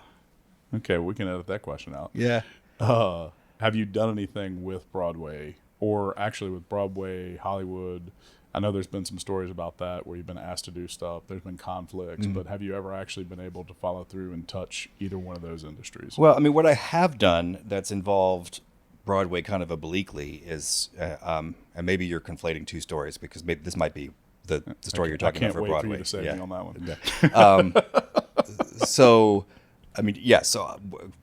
Okay, we can edit that question out. Yeah. Have you done anything with Broadway, or actually with Broadway, Hollywood? I know there's been some stories about that where you've been asked to do stuff. There's been conflicts, but have you ever actually been able to follow through and touch either one of those industries? Well, what I have done that's involved Broadway kind of obliquely is, and maybe you're conflating two stories because maybe this might be the story you're talking about for Broadway. I can't wait for you to save me on that one. So, so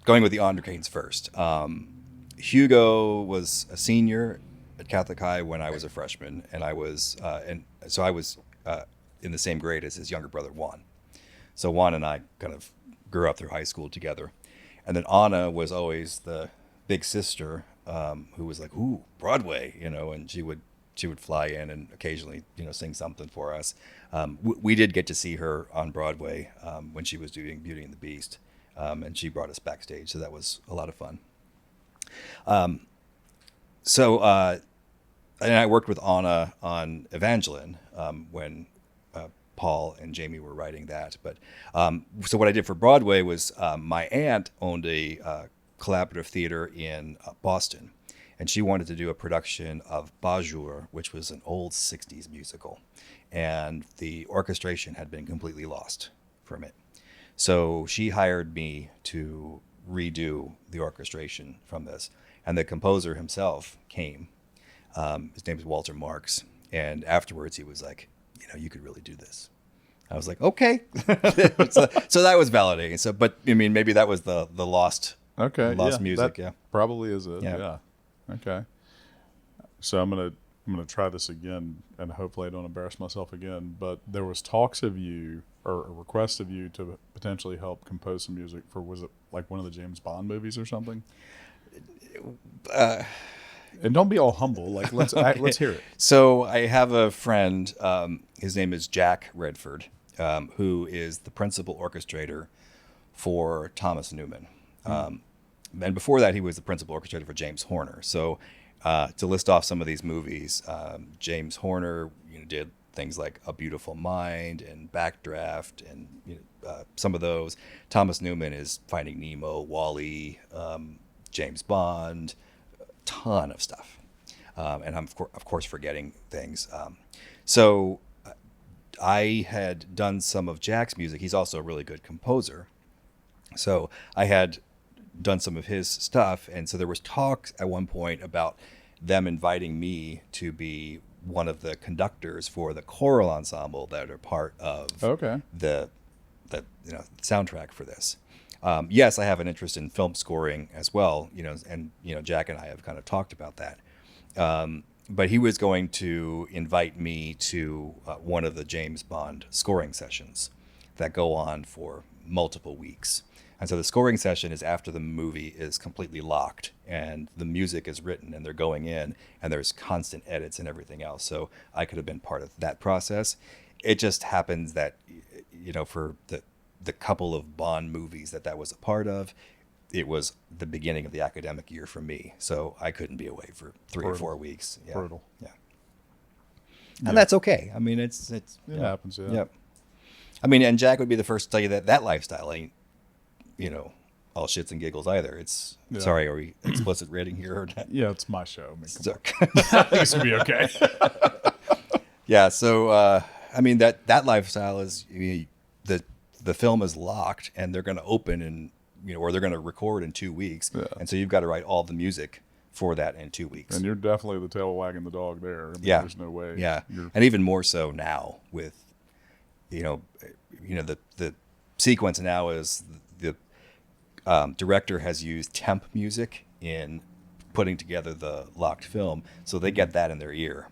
going with the Andrecanes first. Hugo was a senior, Catholic High when I was a freshman, and I was in the same grade as his younger brother Juan. So Juan and I kind of grew up through high school together, and then Anna was always the big sister who was like, "Ooh, Broadway," and she would fly in and occasionally sing something for us. We did get to see her on Broadway when she was doing Beauty and the Beast, and she brought us backstage, so that was a lot of fun. And I worked with Anna on Evangeline when Paul and Jamie were writing that. But so what I did for Broadway was my aunt owned a collaborative theater in Boston, and she wanted to do a production of Bajur, which was an old 60s musical. And the orchestration had been completely lost from it. So she hired me to redo the orchestration from this. And the composer himself came. His name is Walter Marks. And afterwards he was like, you could really do this. I was like, okay. so that was validating. So, but I mean, maybe that was the lost music. That probably is it. Yeah. Okay. So I'm gonna try this again, and hopefully I don't embarrass myself again. But there was talks of you, or a request of you to potentially help compose some music for, was it like one of the James Bond movies or something? And don't be all humble. Like let's hear it. So I have a friend. His name is Jack Redford, who is the principal orchestrator for Thomas Newman. And before that, he was the principal orchestrator for James Horner. So to list off some of these movies, James Horner did things like A Beautiful Mind and Backdraft, and some of those. Thomas Newman is Finding Nemo, Wall-E, James Bond, a ton of stuff. And I'm of course forgetting things. So I had done some of Jack's music. He's also a really good composer. So I had done some of his stuff, and so there was talk at one point about them inviting me to be one of the conductors for the choral ensemble that are part of the soundtrack for this. Yes, I have an interest in film scoring as well, and Jack and I have kind of talked about that. But he was going to invite me to one of the James Bond scoring sessions that go on for multiple weeks. And so the scoring session is after the movie is completely locked and the music is written and they're going in and there's constant edits and everything else. So I could have been part of that process. It just happens that, for the couple of Bond movies that was a part of, it was the beginning of the academic year for me. So I couldn't be away for 3 or 4 weeks. Yeah. Brutal. Yeah. And that's okay. I mean, it happens. Yeah. Yep. I mean, and Jack would be the first to tell you that lifestyle ain't, all shits and giggles either. It's sorry, are we explicit rating here or not? Yeah, it's my show. I think it's gonna be okay. Yeah. So I mean that lifestyle is the film is locked and they're going to open and or they're going to record in 2 weeks, and so you've got to write all the music for that in 2 weeks. And you're definitely the tail wagging the dog there. I mean, there's no way. Yeah, and even more so now with the sequence now is the director has used temp music in putting together the locked film, so they get that in their ear,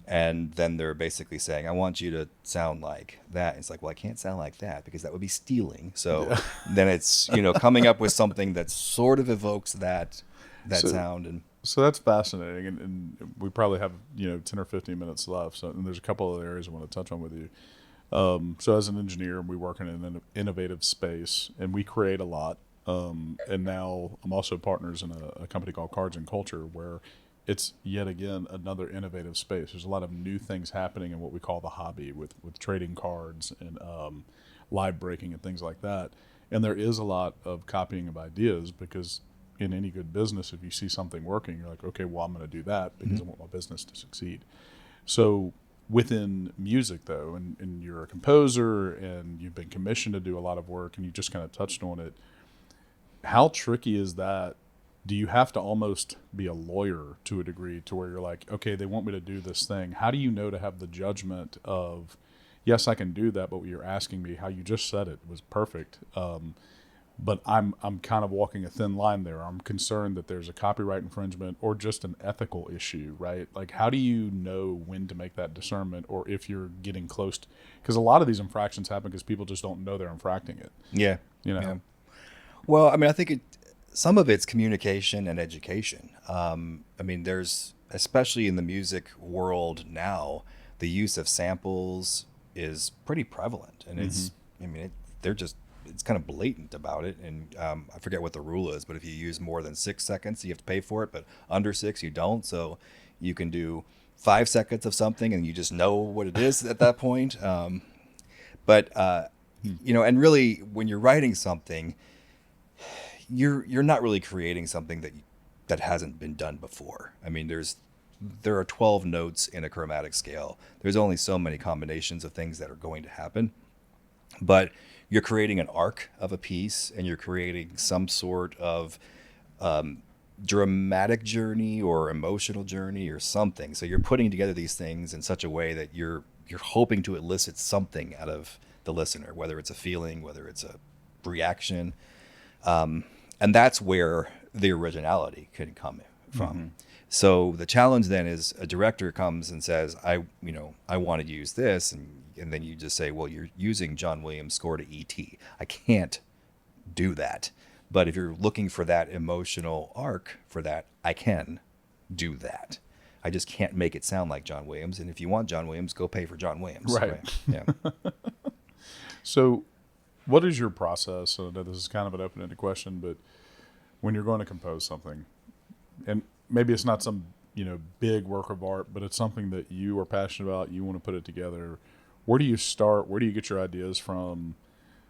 and then they're basically saying, I want you to sound like that. And it's like, well, I can't sound like that because that would be stealing. So then it's coming up with something that sort of evokes that sound. And so that's fascinating, and we probably have 10 or 15 minutes left, so and there's a couple of areas I want to touch on with you. So as an engineer, we work in an innovative space, and we create a lot. And now I'm also partners in a company called Cards and Culture, where it's yet again another innovative space. There's a lot of new things happening in what we call the hobby with trading cards and live breaking and things like that. And there is a lot of copying of ideas, because in any good business, if you see something working, you're like, okay, well, I'm going to do that because I want my business to succeed. So within music, though, and you're a composer and you've been commissioned to do a lot of work, and you just kind of touched on it, how tricky is that? Do you have to almost be a lawyer to a degree to where you're like, okay, they want me to do this thing. How do you know to have the judgment of, yes, I can do that, but what you're asking me, how you just said it was perfect. but I'm kind of walking a thin line there. I'm concerned that there's a copyright infringement or just an ethical issue, right? Like, how do you know when to make that discernment, or if you're getting close to, because a lot of these infractions happen because people just don't know they're infracting it. Yeah. You know? Yeah. Well, I mean, I think some of it's communication and education. I mean, there's, especially in the music world now, the use of samples is pretty prevalent, and it's, I mean, they're just, it's kind of blatant about it. And I forget what the rule is, but if you use more than 6 seconds, you have to pay for it, but under 6, you don't. So you can do 5 seconds of something and you just know what it is at that point. You know, and really, when you're writing something, you're not really creating something that hasn't been done before. I mean, there are 12 notes in a chromatic scale. There's only so many combinations of things that are going to happen, but you're creating an arc of a piece, and you're creating some sort of dramatic journey or emotional journey or something. So you're putting together these things in such a way that you're hoping to elicit something out of the listener, whether it's a feeling, whether it's a reaction. And that's where the originality can come from. So the challenge then is a director comes and says, I want to use this. And then you just say, well, you're using John Williams' score to E.T. I can't do that. But if you're looking for that emotional arc for that, I can do that. I just can't make it sound like John Williams. And if you want John Williams, go pay for John Williams. Right. Yeah. So what is your process? So I know this is kind of an open-ended question, but when you're going to compose something, and maybe it's not some, big work of art, but it's something that you are passionate about, you want to put it together, where do you start? Where do you get your ideas from?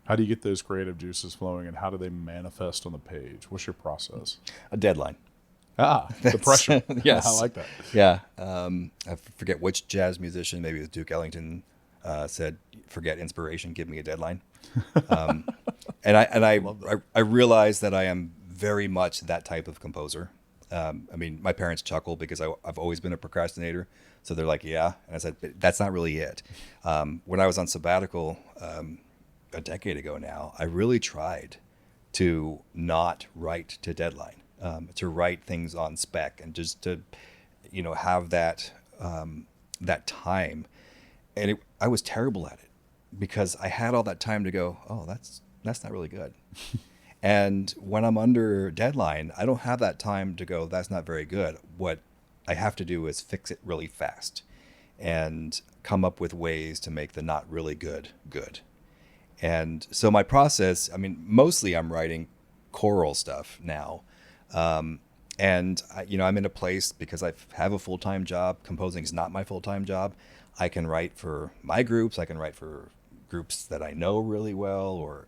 How do you get those creative juices flowing, and how do they manifest on the page? What's your process? A deadline. The pressure. Yes. I like that. Yeah. I forget which jazz musician, maybe it was Duke Ellington, said, forget inspiration, give me a deadline. And I realize that I am very much that type of composer. I mean, my parents chuckle because I've always been a procrastinator. So they're like, yeah. And I said, that's not really it. When I was on sabbatical a decade ago now, I really tried to not write to deadline, to write things on spec, and just to, have that time. And I was terrible at it because I had all that time to go, oh, that's not really good. And when I'm under deadline, I don't have that time to go, that's not very good. What I have to do is fix it really fast and come up with ways to make the not really good. And so my process, I mean, mostly I'm writing choral stuff now. And I'm in a place, because I have a full-time job. Composing is not my full-time job. I can write for my groups. I can write for groups that I know really well, or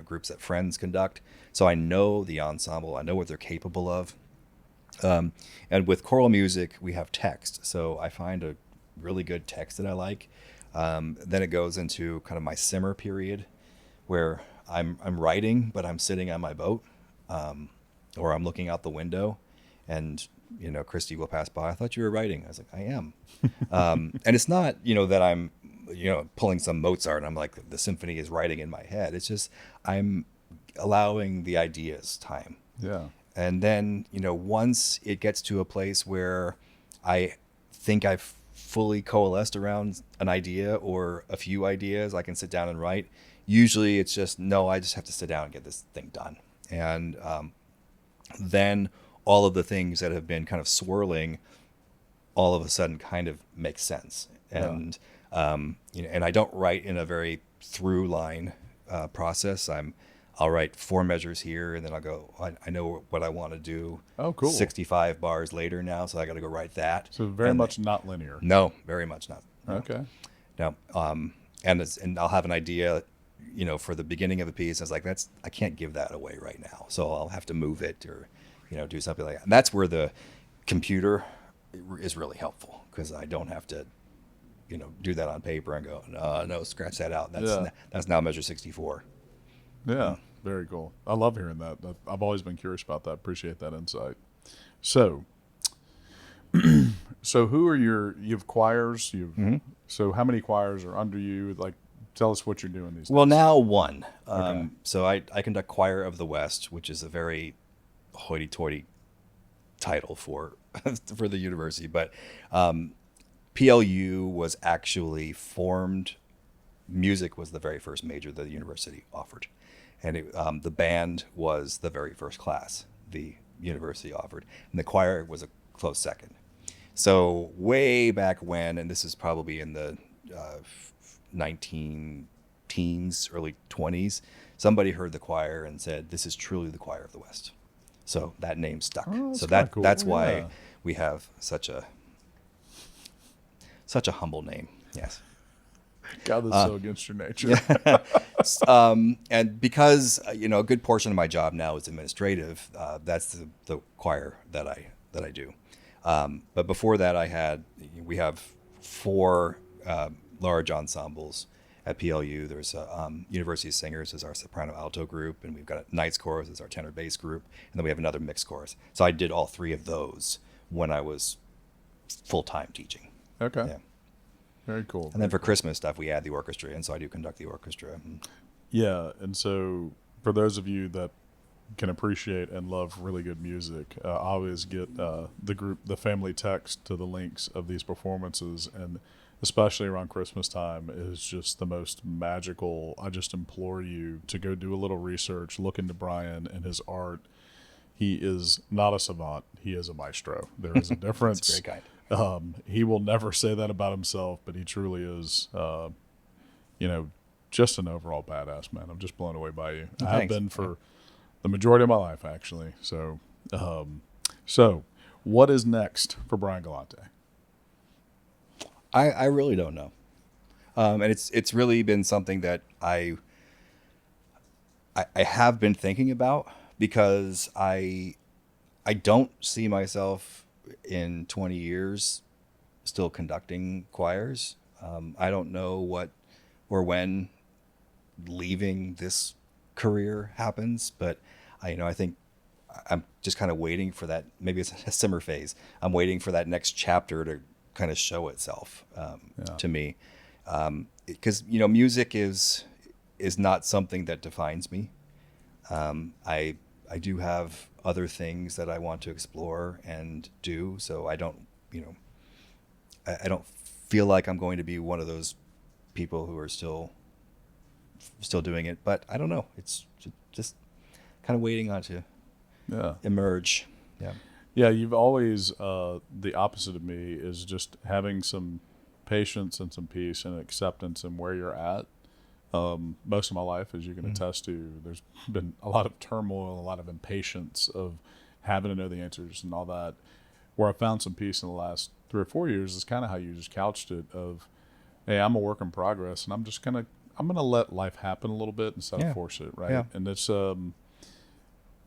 groups that friends conduct. So I know the ensemble. I know what they're capable of. And with choral music, we have text. So I find a really good text that I like. Then it goes into kind of my simmer period, where I'm writing, but I'm sitting on my boat, or I'm looking out the window, and Christy will pass by. I thought you were writing. I was like, I am. And it's not that I'm pulling some Mozart and I'm like, the symphony is writing in my head. It's just I'm allowing the ideas time. Yeah. And then once it gets to a place where I think I've fully coalesced around an idea or a few ideas, I can sit down and write. Usually it's just, no, I just have to sit down and get this thing done. And then all of the things that have been kind of swirling all of a sudden kind of make sense. And and I don't write in a very through line process. I'll write 4 measures here, and then I'll go, I know what I want to do. Oh, cool. 65 bars later now, so I got to go write that. So very much not linear. No, very much not. No. Okay. No. And I'll have an idea, for the beginning of a piece. I was like, I can't give that away right now. So I'll have to move it or, do something like that. And that's where the computer is really helpful, because I don't have to, do that on paper and go, no, scratch that out. That's now measure 64. Yeah, very cool. I love hearing that. I've always been curious about that. Appreciate that insight. So, who are you have choirs. So how many choirs are under you? Like, Tell us what you're doing these Well, days. now one. Okay. So I conduct Choir of the West, which is a very hoity-toity title for for the university. But PLU was actually formed. Music was the very first major that the university offered, and the band was the very first class the university offered, and the choir was a close second. So way back when, and this is probably in the 19 teens, early 20s, somebody heard the choir and said, "This is truly the Choir of the West." So that name stuck. Oh, that's So kinda cool. that's why Yeah. we have such a humble name. Yes. God, that's so against your nature. And because a good portion of my job now is administrative, that's the choir that I do. But before that, we have four large ensembles at PLU. There's University of Singers as our soprano alto group, and we've got a Knights chorus as our tenor bass group, and then we have another mixed chorus. So I did all three of those when I was full-time teaching. Okay. Yeah. Very cool. And then for Christmas stuff, we add the orchestra, and so I do conduct the orchestra. Yeah, and so for those of you that can appreciate and love really good music, I always get the family text to the links of these performances, and especially around Christmas time is just the most magical. I just implore you to go do a little research, look into Brian and his art. He is not a savant; he is a maestro. There is a difference. That's very kind. He will never say that about himself, but he truly is. Just an overall badass, man. I'm just blown away by you. I have Thanks. been for the majority of my life, actually. So what is next for Brian Galante? I really don't know, and it's really been something that I have been thinking about, because I don't see myself in 20 years still conducting choirs. I don't know what or when leaving this career happens, but I think I'm just kind of waiting for that. Maybe it's a simmer phase. I'm waiting for that next chapter to kind of show itself to me, because music is not something that defines me. I do have other things that I want to explore and do, so I don't feel like I'm going to be one of those people who are still doing it, but I don't know. It's just kind of waiting on to emerge. Yeah. Yeah, you've always the opposite of me is just having some patience and some peace and acceptance in where you're at. Most of my life, as you can attest to, there's been a lot of turmoil, a lot of impatience of having to know the answers and all that. Where I found some peace in the last 3 or 4 years is kind of how you just couched it of, hey, I'm a work in progress, and I'm gonna let life happen a little bit instead of force it, right? Yeah. And it's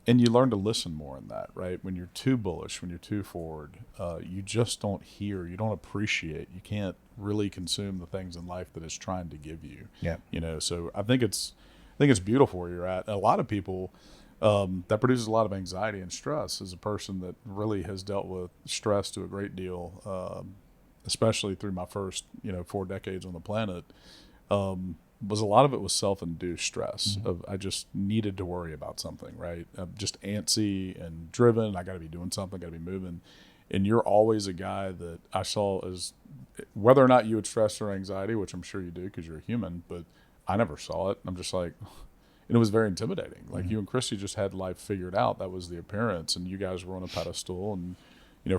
and you learn to listen more in that, right? When you're too bullish, when you're too forward, you just don't hear, you don't appreciate, you can't really consume the things in life that it's trying to give you. Yeah. So I think it's beautiful where you're at. A lot of people that produces a lot of anxiety and stress. As a person that really has dealt with stress to a great deal, especially through my first 4 decades on the planet. Was a lot of it was self-induced stress of I just needed to worry about something, right? I'm just antsy and driven. I got to be doing something, got to be moving. And you're always a guy that I saw as, whether or not you had stress or anxiety, which I'm sure you do because you're a human, but I never saw it. I'm just like, and it was very intimidating. Like you and Christy just had life figured out. That was the appearance, and you guys were on a pedestal. And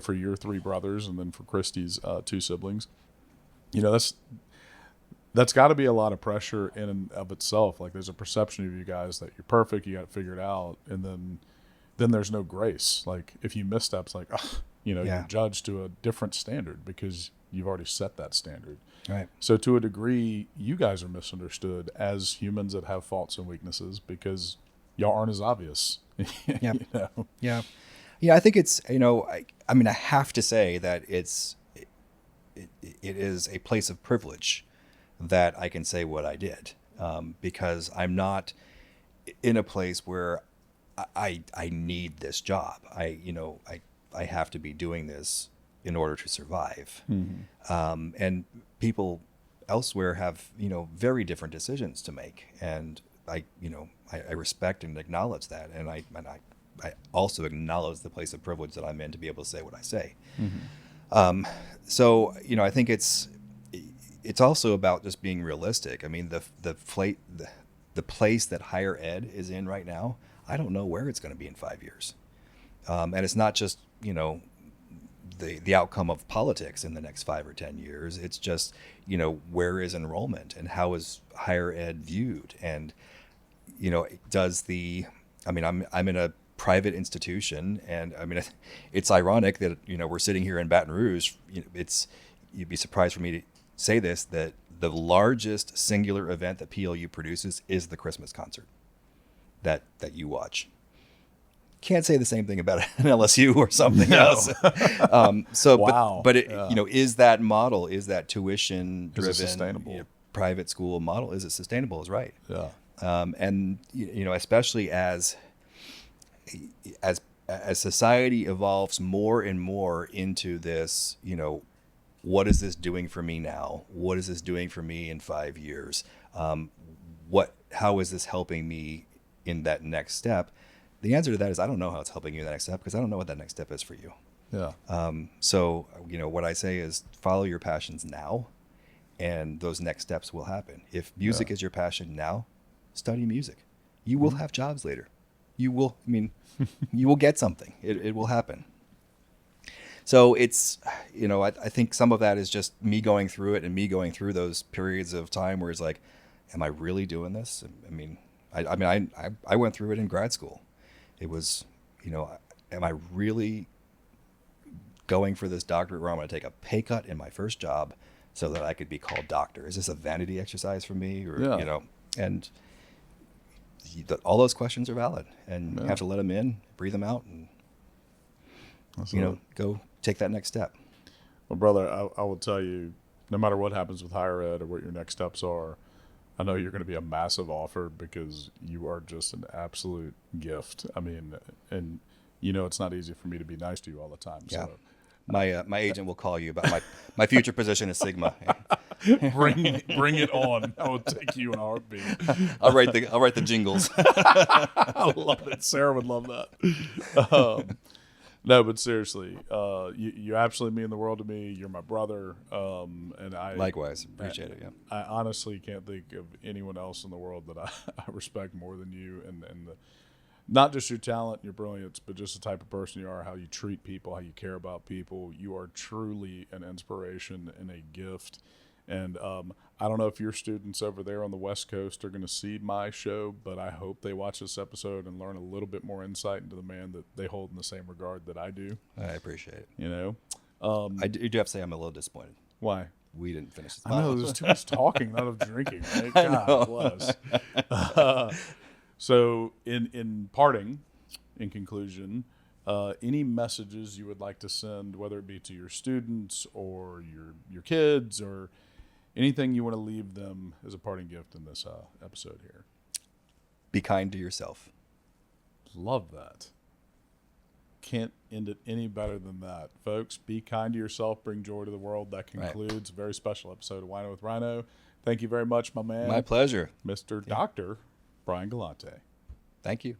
for your 3 brothers, and then for Christy's 2 siblings, that's got to be a lot of pressure in and of itself. Like there's a perception of you guys that you're perfect, you got it figured out, and then there's no grace. Like if you missteps, like you're judged to a different standard because you've already set that standard. Right. So to a degree, you guys are misunderstood as humans that have faults and weaknesses because y'all aren't as obvious. Yeah. Yeah. Yeah. I think it's I mean I have to say that it is a place of privilege that I can say what I did, because I'm not in a place where I need this job. I have to be doing this in order to survive. And people elsewhere have, very different decisions to make. And I respect and acknowledge that. And I also acknowledge the place of privilege that I'm in to be able to say what I say. So, I think it's also about just being realistic. I mean, the place that higher ed is in right now, I don't know where it's going to be in 5 years. And it's not just, the outcome of politics in the next 5 or 10 years. It's just, where is enrollment and how is higher ed viewed? And, I'm in a private institution, and I mean, it's ironic that, we're sitting here in Baton Rouge. You'd be surprised for me to say this, that the largest singular event that PLU produces is the Christmas concert that you watch. Can't say the same thing about an LSU or something else. Wow. But it, is that model, is that tuition driven, sustainable? Private school model, is it sustainable? Is right. Yeah. And especially as society evolves more and more into this, what is this doing for me now? What is this doing for me in 5 years? How is this helping me in that next step? The answer to that is I don't know how it's helping you in the next step, because I don't know what that next step is for you. Yeah. So, what I say is follow your passions now, and those next steps will happen. If music is your passion now, study music. You will have jobs later. You will get something. It will happen. So it's, I think some of that is just me going through it and me going through those periods of time where it's like, am I really doing this? I went through it in grad school. It was, am I really going for this doctorate where I'm going to take a pay cut in my first job so that I could be called doctor? Is this a vanity exercise for me? Or, and all those questions are valid, and you have to let them in, breathe them out, and, go take that next step. Well, brother, I will tell you, no matter what happens with higher ed or what your next steps are, I know you're going to be a massive offer, because you are just an absolute gift. I mean, and it's not easy for me to be nice to you all the time. Yeah. So My agent will call you about my future position at Sigma. bring it on. I will take you in a heartbeat. I'll write the jingles. I love it. Sarah would love that. No, but seriously, you absolutely mean the world to me. You're my brother, and I likewise appreciate it. Yeah, I honestly can't think of anyone else in the world that I respect more than you, and not just your talent, your brilliance, but just the type of person you are, how you treat people, how you care about people. You are truly an inspiration and a gift. And I don't know if your students over there on the West Coast are going to see my show, but I hope they watch this episode and learn a little bit more insight into the man that they hold in the same regard that I do. I appreciate it. I do have to say I'm a little disappointed. Why? We didn't finish this. I know, there's too much talking, not of drinking, right? God bless. So in parting, in conclusion, any messages you would like to send, whether it be to your students or your kids, or anything you want to leave them as a parting gift in this episode here? Be kind to yourself. Love that. Can't end it any better than that. Folks, be kind to yourself, bring joy to the world. That concludes a very special episode of Wino with Rhino. Thank you very much, my man. My pleasure. Mr. Dr. Brian Galante. Thank you.